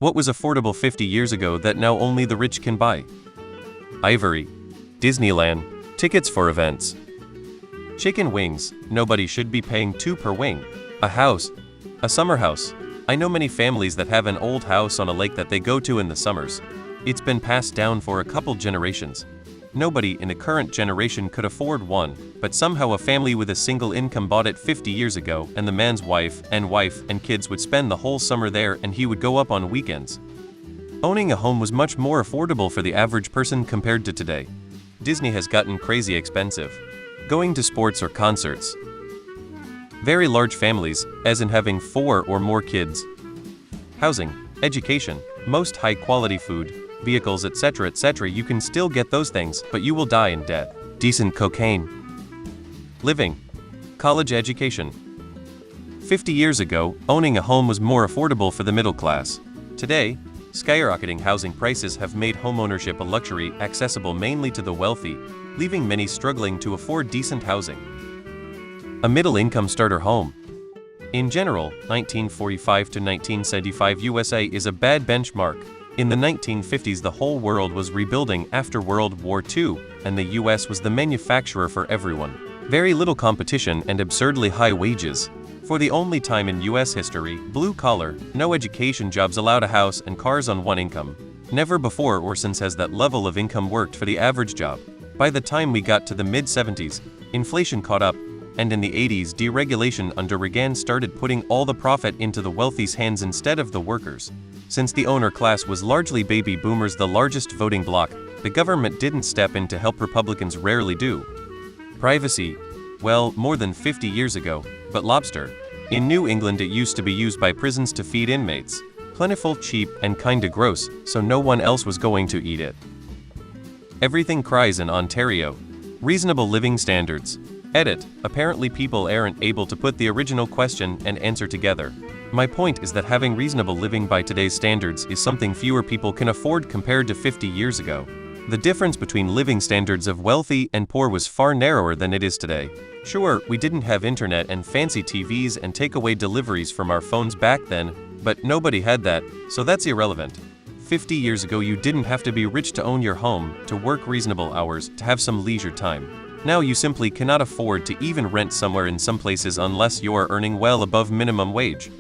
What was affordable 50 years ago that now only the rich can buy? Ivory. Disneyland. Tickets for events. Chicken wings. Nobody should be paying $2 per wing. A house. A summer house. I know many families that have an old house on a lake that they go to in the summers. It's been passed down for a couple generations. Nobody in the current generation could afford one, but somehow a family with a single income bought it 50 years ago, and the man's wife and kids would spend the whole summer there, and he would go up on weekends. Owning a home was much more affordable for the average person compared to today. Disney has gotten crazy expensive. Going to sports or concerts. Very large families, as in having 4 or more kids. Housing, education, most high-quality food, vehicles, etc. You can still get those things, but you will die in debt. Decent cocaine. Living. College education. 50 years ago, owning a home was more affordable for the middle class. Today, skyrocketing housing prices have made homeownership a luxury accessible mainly to the wealthy, leaving many struggling to afford decent housing. A middle-income starter home. In general, 1945 to 1975 USA is a bad benchmark. In the 1950s, the whole world was rebuilding after World War II, and the US was the manufacturer for everyone. Very little competition and absurdly high wages. For the only time in US history, blue-collar, no education jobs allowed a house and cars on one income. Never before or since has that level of income worked for the average job. By the time we got to the mid-70s, inflation caught up, and in the 80s, deregulation under Reagan started putting all the profit into the wealthy's hands instead of the workers. Since the owner class was largely baby boomers, the largest voting bloc, the government didn't step in to help. Republicans rarely do. Privacy. Well, more than 50 years ago, but lobster. In New England, it used to be used by prisons to feed inmates. Plentiful, cheap, and kinda gross, so no one else was going to eat it. Everything cries in Ontario. Reasonable living standards. Edit. Apparently people aren't able to put the original question and answer together. My point is that having reasonable living by today's standards is something fewer people can afford compared to 50 years ago. The difference between living standards of wealthy and poor was far narrower than it is today. Sure, we didn't have internet and fancy TVs and takeaway deliveries from our phones back then, but nobody had that, so that's irrelevant. 50 years ago you didn't have to be rich to own your home, to work reasonable hours, to have some leisure time. Now you simply cannot afford to even rent somewhere in some places unless you are earning well above minimum wage.